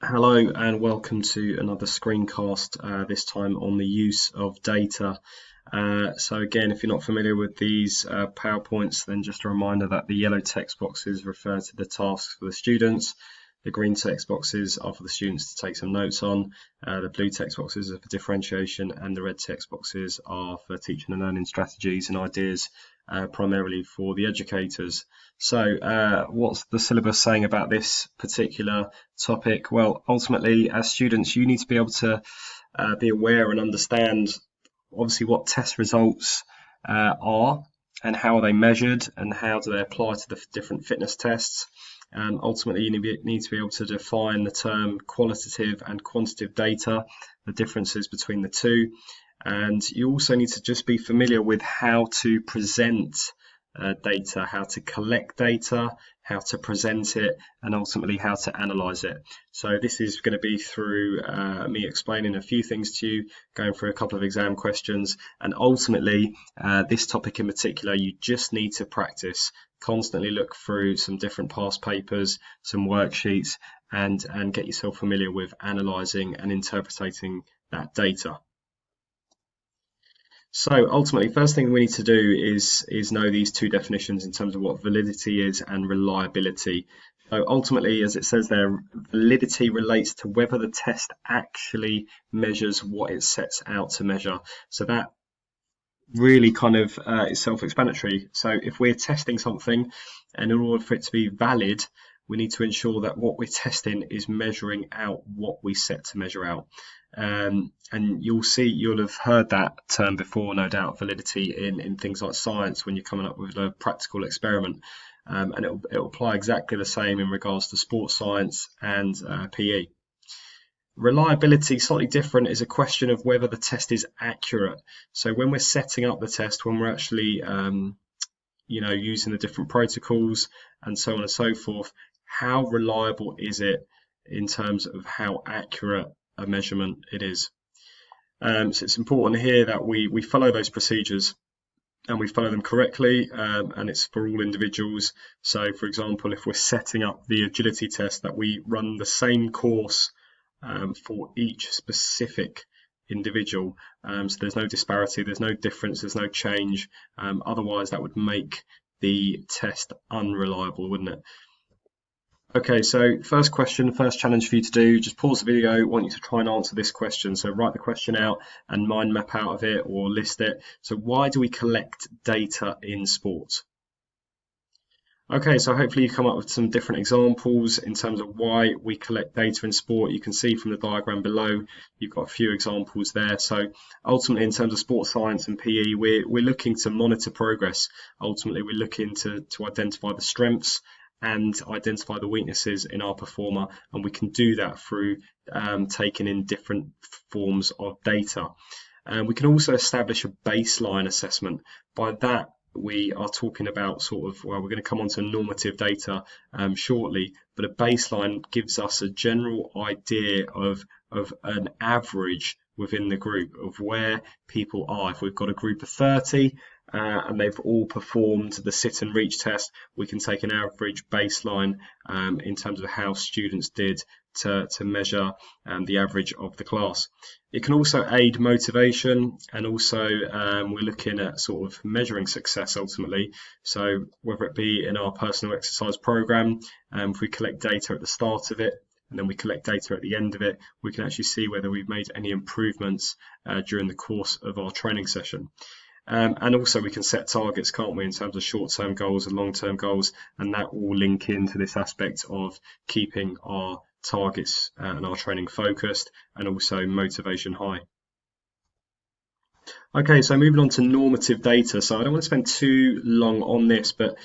Hello and welcome to another screencast, this time on the use of data. So again, if you're not familiar with these PowerPoints, then just a reminder that the yellow text boxes refer to the tasks for the students. The green text boxes are for the students to take some notes on. The blue text boxes are for differentiation, and the red text boxes are for teaching and learning strategies and ideas, primarily for the educators. So what's the syllabus saying about this particular topic? Well, ultimately, as students, you need to be able to be aware and understand, obviously, what test results are and how are they measured and how do they apply to the different fitness tests. Ultimately, you need to be able to define the term qualitative and quantitative data, the differences between the two. And you also need to just be familiar with how to present data, how to collect data, how to present it, and ultimately how to analyze it. So this is going to be through me explaining a few things to you, going through a couple of exam questions, and ultimately this topic in particular, you just need to practice. Constantly look through some different past papers, some worksheets, and get yourself familiar with analyzing and interpreting that data. So ultimately, first thing we need to do is know these two definitions in terms of what validity is and reliability. So ultimately, as it says there, validity relates to whether the test actually measures what it sets out to measure. So that really kind of is self-explanatory. So if we're testing something, and in order for it to be valid, we need to ensure that what we're testing is measuring out what we set to measure out. And you'll have heard that term before, no doubt, validity in things like science when you're coming up with a practical experiment. And it'll apply exactly the same in regards to sports science and PE. Reliability, slightly different, is a question of whether the test is accurate. So when we're setting up the test, when we're actually using the different protocols and so on and so forth, how reliable is it in terms of how accurate a measurement it is? So it's important here that we follow those procedures and we follow them correctly, and it's for all individuals. So for example, if we're setting up the agility test, that we run the same course for each specific individual. So there's no disparity, there's no difference, there's no change. Otherwise, that would make the test unreliable, wouldn't it? Okay, so first question, first challenge for you to do, just pause the video. I want you to try and answer this question. So write the question out and mind map out of it or list it. So why do we collect data in sport? Okay, so hopefully you come up with some different examples in terms of why we collect data in sport. You can see from the diagram below, you've got a few examples there. So ultimately, in terms of sports science and PE, we're looking to monitor progress. Ultimately, we're looking to identify the strengths and identify the weaknesses in our performer, and we can do that through taking in different forms of data. We can also establish a baseline assessment. By that, we are talking about we're going to come on to normative data shortly, but a baseline gives us a general idea of an average within the group of where people are. If we've got a group of 30 and they've all performed the sit and reach test, we can take an average baseline in terms of how students did to measure the average of the class. It can also aid motivation, and also we're looking at sort of measuring success ultimately. So whether it be in our personal exercise program, if we collect data at the start of it and then we collect data at the end of it, we can actually see whether we've made any improvements during the course of our training session. And also we can set targets, can't we, in terms of short-term goals and long-term goals, and that will link into this aspect of keeping our targets and our training focused and also motivation high. Okay, so moving on to normative data. So I don't want to spend too long on this, but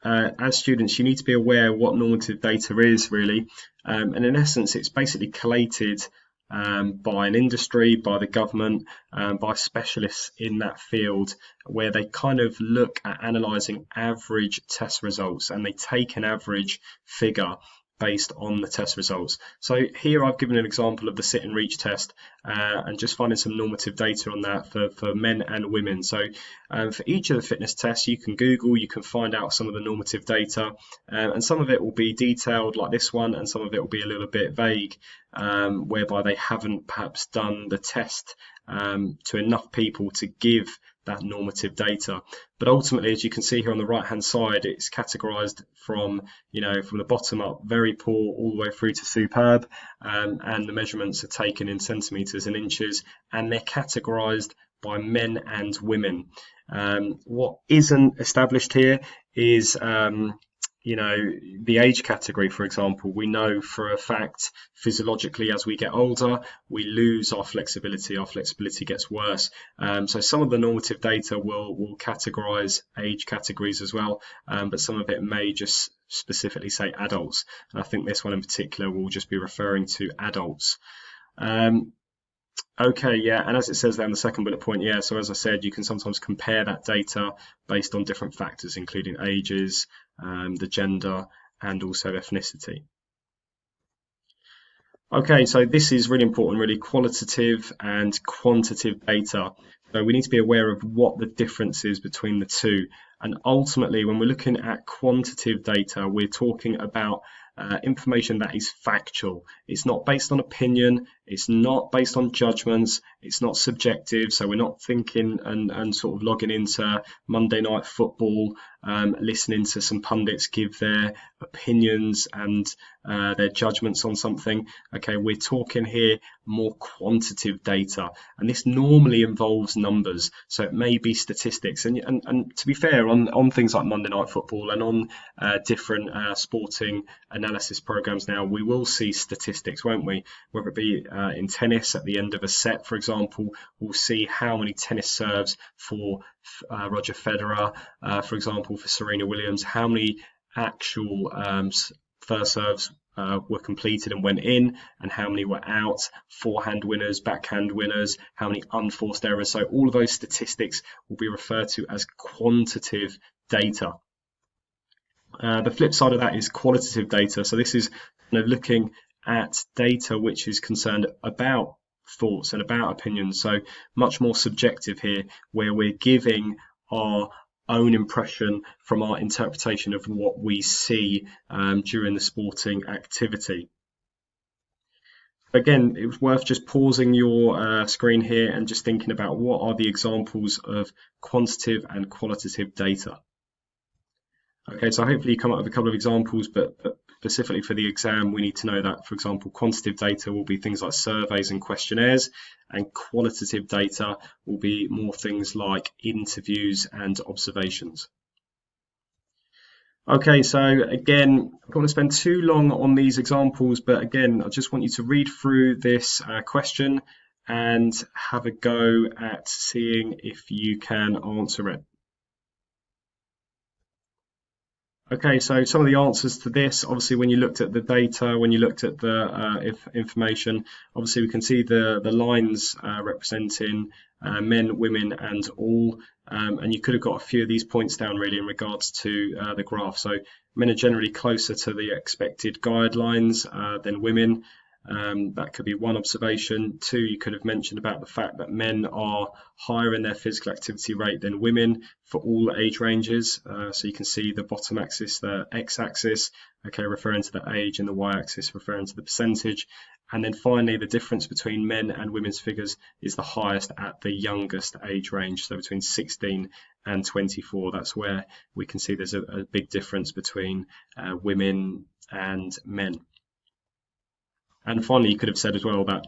as students, you need to be aware what normative data is really. And in essence, it's basically collated by an industry, by the government, by specialists in that field, where they kind of look at analysing average test results, and they take an average figure based on the test results. So here I've given an example of the sit and reach test and just finding some normative data on that for men and women. So for each of the fitness tests, you can Google, you can find out some of the normative data, and some of it will be detailed like this one, and some of it will be a little bit vague, whereby they haven't perhaps done the test to enough people to give that normative data. But ultimately, as you can see here on the right hand side, it's categorized from from the bottom up, very poor, all the way through to superb, and the measurements are taken in centimeters and inches, and they're categorized by men and women. What isn't established here is the age category. For example, we know for a fact physiologically as we get older we lose our flexibility gets worse, so some of the normative data will categorize age categories as well, but some of it may just specifically say adults, and I think this one in particular will just be referring to adults. Okay, yeah, and as it says there in the second bullet point, yeah, so as I said, you can sometimes compare that data based on different factors, including ages, the gender, and also ethnicity. Okay, so this is really important, really, qualitative and quantitative data. So we need to be aware of what the difference is between the two. And ultimately, when we're looking at quantitative data, we're talking about information that is factual. It's not based on opinion, it's not based on judgments, it's not subjective, so we're not thinking and sort of logging into Monday Night Football, listening to some pundits give their opinions and their judgments on something. Okay, we're talking here more quantitative data, and this normally involves numbers, so it may be statistics, and to be fair, on things like Monday Night Football and on different sporting analysis programs now, we will see statistics, won't we? Whether it be in tennis, at the end of a set, for example, we'll see how many tennis serves for Roger Federer, for example, for Serena Williams, how many actual first serves were completed and went in, and how many were out, forehand winners, backhand winners, how many unforced errors. So all of those statistics will be referred to as quantitative data. The flip side of that is qualitative data. So this is looking at data which is concerned about thoughts and about opinions, so much more subjective here, where we're giving our own impression from our interpretation of what we see during the sporting activity. Again, it was worth just pausing your screen here and just thinking about what are the examples of quantitative and qualitative data. Okay, so hopefully you come up with a couple of examples, but specifically for the exam, we need to know that, for example, quantitative data will be things like surveys and questionnaires, and qualitative data will be more things like interviews and observations. Okay, so again, I don't want to spend too long on these examples, but again, I just want you to read through this question and have a go at seeing if you can answer it. Okay, so some of the answers to this, obviously, when you looked at the data, when you looked at the information, obviously we can see the lines representing men, women, and all, and you could have got a few of these points down really in regards to the graph. So men are generally closer to the expected guidelines than women. That could be one observation. Two, you could have mentioned about the fact that men are higher in their physical activity rate than women for all age ranges. So you can see the bottom axis, the x-axis, okay, referring to the age, and the y-axis referring to the percentage. And then finally, the difference between men and women's figures is the highest at the youngest age range, so between 16 and 24. That's where we can see there's a big difference between women and men. And finally, you could have said as well that,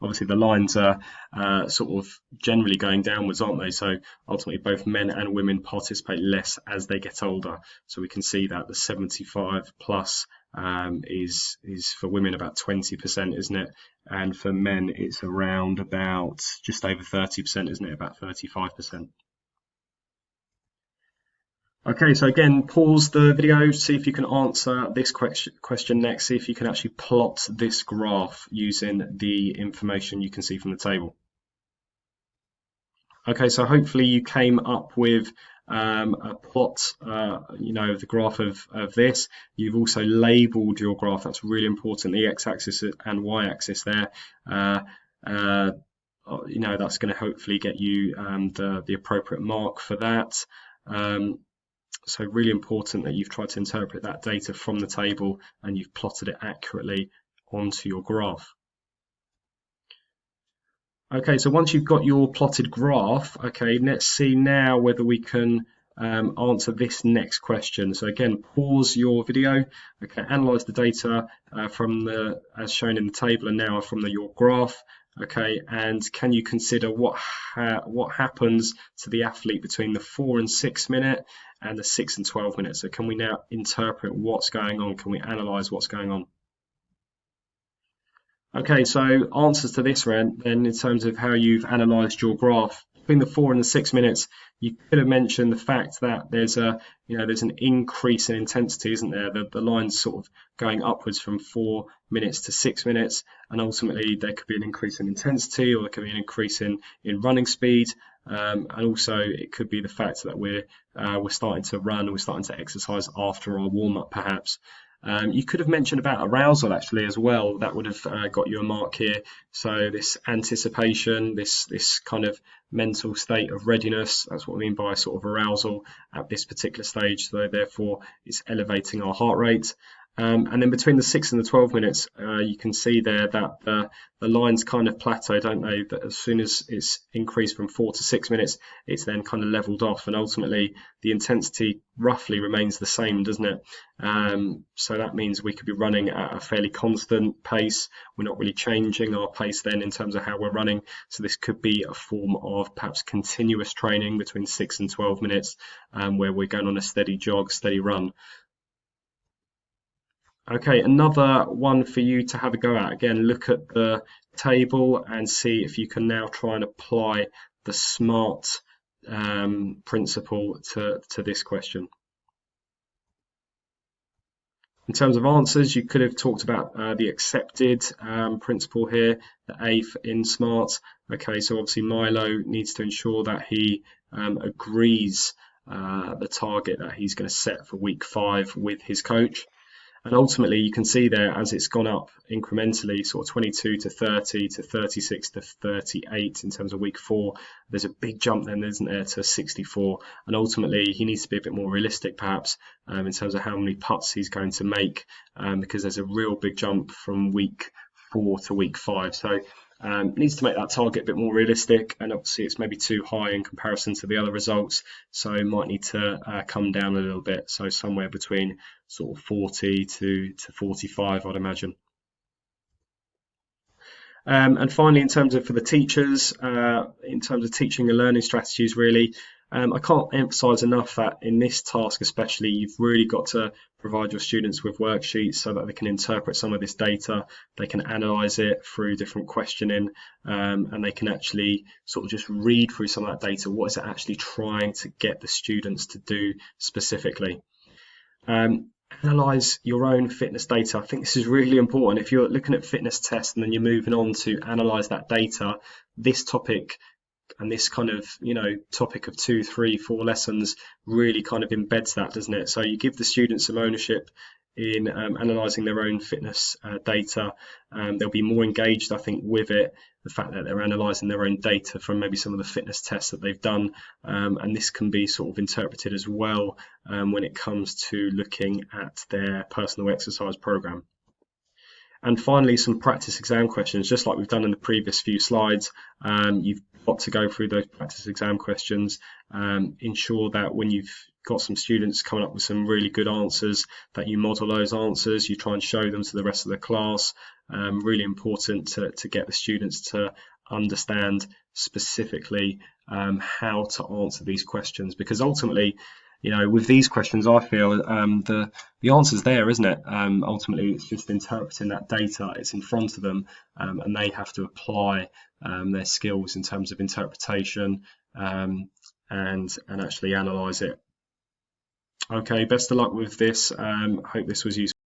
obviously the lines are sort of generally going downwards, aren't they? So ultimately, both men and women participate less as they get older. So we can see that the 75 plus is for women about 20%, isn't it? And for men, it's around about just over 30%, isn't it? About 35%. Okay, so again, pause the video, see if you can answer this question next, see if you can actually plot this graph using the information you can see from the table. Okay, so hopefully you came up with a plot, the graph of this. You've also labeled your graph. That's really important. The x-axis and y-axis there. That's going to hopefully get you the appropriate mark for that. So really important that you've tried to interpret that data from the table and you've plotted it accurately onto your graph. Okay, so once you've got your plotted graph, okay, let's see now whether we can answer this next question. So again, pause your video. Okay, analyze the data as shown in the table and now from your graph. Okay, and can you consider what happens to the athlete between the 4 and 6 minute and the 6 and 12 minutes? So can we now interpret what's going on? Can we analyze what's going on? Okay, so answers to this then in terms of how you've analysed your graph. Between the 4 and the 6 minutes, you could have mentioned the fact that there's an increase in intensity, isn't there? The line's sort of going upwards from 4 minutes to 6 minutes, and ultimately there could be an increase in intensity, or there could be an increase in running speed, and also it could be the fact that we're starting to run, we're starting to exercise after our warm-up, perhaps. You could have mentioned about arousal actually as well. That would have got you a mark here. So this anticipation, this kind of mental state of readiness, that's what I mean by sort of arousal at this particular stage. So therefore it's elevating our heart rate. And then between the 6 and the 12 minutes, you can see there that the lines kind of plateau, don't they? That as soon as it's increased from 4 to 6 minutes, it's then kind of leveled off, and ultimately the intensity roughly remains the same, doesn't it? So that means we could be running at a fairly constant pace. We're not really changing our pace then in terms of how we're running. So this could be a form of perhaps continuous training between 6 and 12 minutes, where we're going on a steady jog, steady run. Okay, another one for you to have a go at. Again, look at the table and see if you can now try and apply the SMART principle to this question. In terms of answers, you could have talked about the accepted principle here, the A in SMART. Okay, so obviously Milo needs to ensure that he agrees the target that he's going to set for week 5 with his coach. And ultimately, you can see there as it's gone up incrementally, sort of 22 to 30 to 36 to 38 in terms of week 4. There's a big jump then, isn't there, to 64. And ultimately, he needs to be a bit more realistic, perhaps, in terms of how many putts he's going to make, because there's a real big jump from week 4 to week 5. So needs to make that target a bit more realistic, and obviously it's maybe too high in comparison to the other results, so might need to come down a little bit, so somewhere between sort of 40 to 45, I'd imagine. And finally, in terms of for the teachers, in terms of teaching and learning strategies, really, I can't emphasize enough that in this task especially, you've really got to provide your students with worksheets so that they can interpret some of this data, they can analyze it through different questioning, and they can actually sort of just read through some of that data. What is it actually trying to get the students to do specifically? Analyze your own fitness data. I think this is really important. If you're looking at fitness tests and then you're moving on to analyze that data, this topic and this kind of topic of 2, 3, 4 lessons really kind of embeds that, doesn't it? So you give the students some ownership in analysing their own fitness data. They'll be more engaged, I think, with it, the fact that they're analysing their own data from maybe some of the fitness tests that they've done, and this can be sort of interpreted as well when it comes to looking at their personal exercise program. And finally, some practice exam questions, just like we've done in the previous few slides. You've got to go through those practice exam questions, ensure that when you've got some students coming up with some really good answers, that you model those answers, you try and show them to the rest of the class. Really important to get the students to understand specifically how to answer these questions, because ultimately, with these questions, I feel the answer's there, isn't it? Ultimately, it's just interpreting that data. It's in front of them, and they have to apply their skills in terms of interpretation and actually analyse it. Okay, best of luck with this. Hope this was useful.